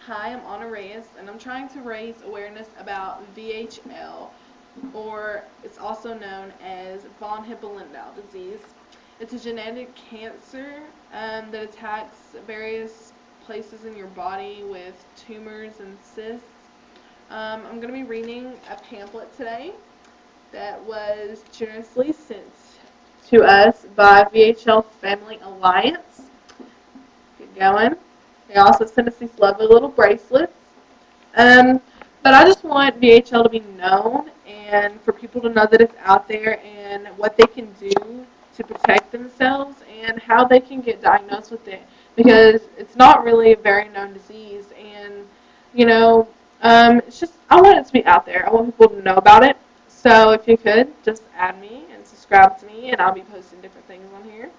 Hi, I'm Anna Reyes, and I'm trying to raise awareness about VHL, or it's also known as von Hippel-Lindau disease. It's a genetic cancer that attacks various places in your body with tumors and cysts. I'm going to be reading a pamphlet today that was generously sent to us by VHL Family Alliance. Get going. They also sent us these lovely little bracelets. Um, but I just want VHL to be known and for people to know that it's out there and what they can do to protect themselves and how they can get diagnosed with it, because it's not really a very known disease. And you know, it's just I want it to be out there. I want people to know about it. So if you could just add me and subscribe to me, and I'll be posting different things on here.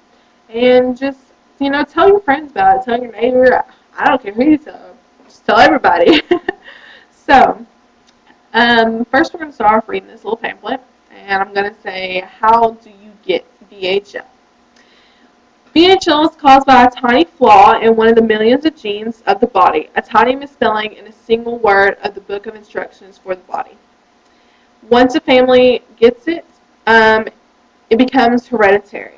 And just tell your friends about it. Tell your neighbor. I don't care who you tell. Just tell everybody. So, first we're going to start off reading this little pamphlet, and I'm going to say, how do you get VHL? VHL is caused by a tiny flaw in one of the millions of genes of the body, a tiny misspelling in a single word of the book of instructions for the body. Once a family gets it, it becomes hereditary.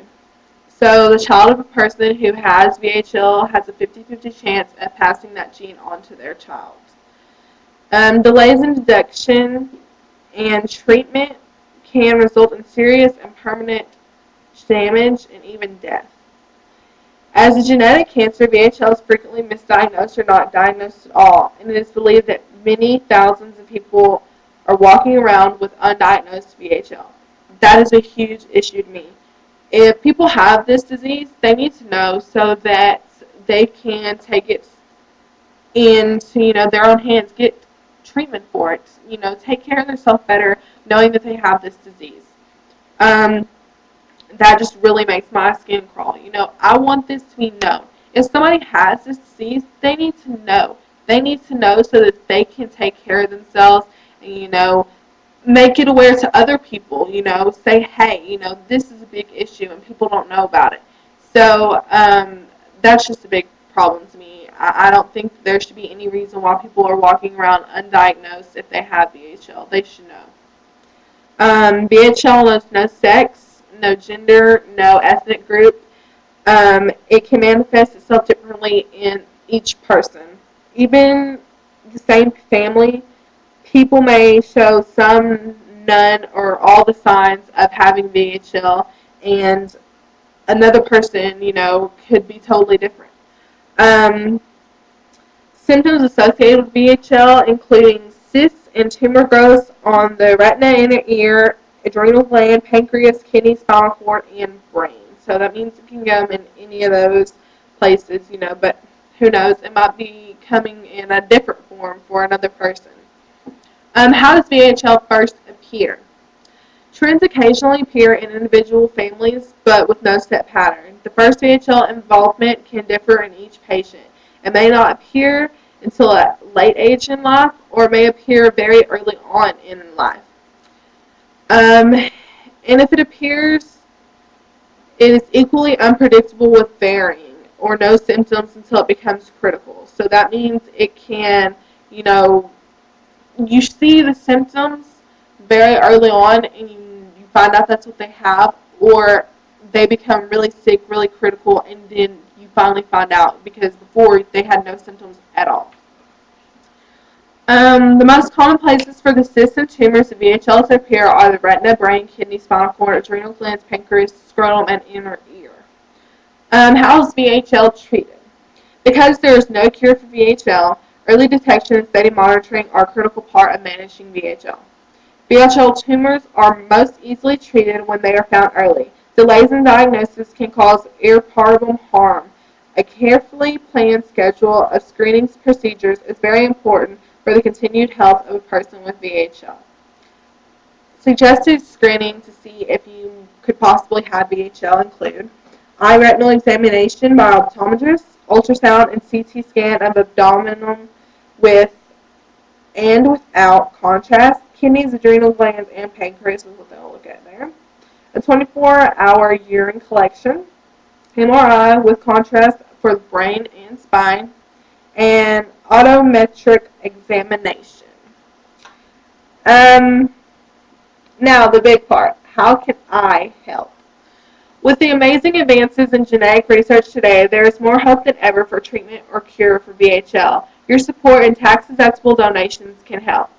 So the child of a person who has VHL has a 50-50 chance of passing that gene on to their child. Delays in detection and treatment can result in serious and permanent damage and even death. As a genetic cancer, VHL is frequently misdiagnosed or not diagnosed at all, and it is believed that many thousands of people are walking around with undiagnosed VHL. That is a huge issue to me. If people have this disease, they need to know so that they can take it into their own hands, get treatment for it, take care of themselves better, knowing that they have this disease. That just really makes my skin crawl. I want this to be known. If somebody has this disease, they need to know. They need to know so that they can take care of themselves and, make it aware to other people, say, hey, this is a big issue and people don't know about it. So that's just a big problem to me. I don't think there should be any reason why people are walking around undiagnosed if they have VHL. They should know. VHL knows no sex, no gender, no ethnic group. It can manifest itself differently in each person. Even the same family, people may show some, none, or all the signs of having VHL, and another person, could be totally different. Symptoms associated with VHL including cysts and tumor growths on the retina, inner ear, adrenal gland, pancreas, kidney, spinal cord, and brain. So that means it can go in any of those places, but who knows? It might be coming in a different form for another person. How does VHL first appear? Trends occasionally appear in individual families, but with no set pattern. The first VHL involvement can differ in each patient. It may not appear until a late age in life, or may appear very early on in life. And if it appears, it is equally unpredictable with varying or no symptoms until it becomes critical. So that means it can, you see the symptoms very early on and you find out that's what they have, or they become really sick, really critical, and then you finally find out because before they had no symptoms at all. The most common places for the cysts and tumors of VHL to appear are the retina, brain, kidney, spinal cord, adrenal glands, pancreas, scrotum, and inner ear. How is VHL treated? Because there is no cure for VHL, early detection and steady monitoring are a critical part of managing VHL. VHL tumors are most easily treated when they are found early. Delays in diagnosis can cause irreparable harm. A carefully planned schedule of screening procedures is very important for the continued health of a person with VHL. Suggested screening to see if you could possibly have VHL include eye retinal examination by optometrist, ultrasound and CT scan of abdomen with and without contrast, kidneys, adrenal glands, and pancreas is what they'll look at there. A 24-hour urine collection, MRI with contrast for the brain and spine, and autometric examination. Now the big part, how can I help? With the amazing advances in genetic research today, there is more hope than ever for treatment or cure for VHL. Your support and tax-deductible donations can help.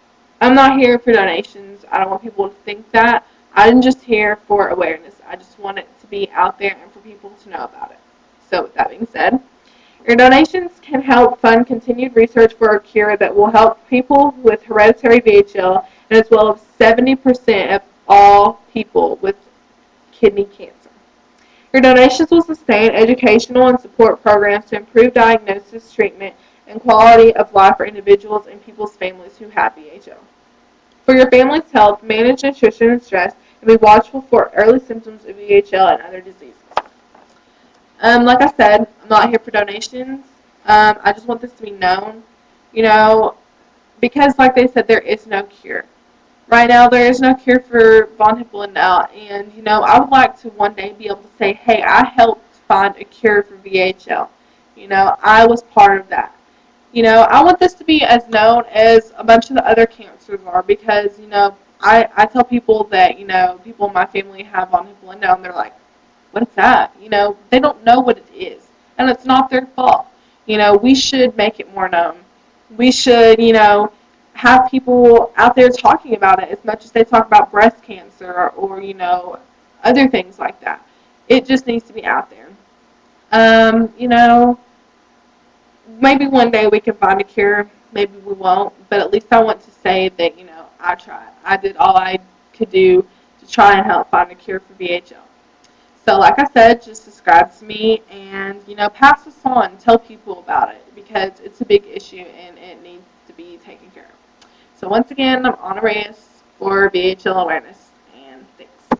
I'm not here for donations. I don't want people to think that. I'm just here for awareness. I just want it to be out there and for people to know about it. So with that being said, your donations can help fund continued research for a cure that will help people with hereditary VHL and as well as 70% of all people with kidney cancer. Your donations will sustain educational and support programs to improve diagnosis, treatment, and quality of life for individuals and people's families who have VHL. For your family's health, manage nutrition and stress, and be watchful for early symptoms of VHL and other diseases. Like I said, I'm not here for donations. I just want this to be known, because like they said, there is no cure. Right now, there is no cure for von Hippel-Lindau, and I would like to one day be able to say, hey, I helped find a cure for VHL. I was part of that. I want this to be as known as a bunch of the other cancers are, because I tell people that people in my family have von Hippel-Lindau, and they're like, what's that? They don't know what it is, and it's not their fault. We should make it more known. We should, have people out there talking about it as much as they talk about breast cancer or other things like that. It just needs to be out there. Maybe one day we can find a cure. Maybe we won't, but at least I want to say that I tried. I did all I could do to try and help find a cure for VHL. So like I said, just subscribe to me and pass this on, tell people about it, because it's a big issue and it needs to be taken care of. So once again, I'm Anna Reyes for VHL Awareness.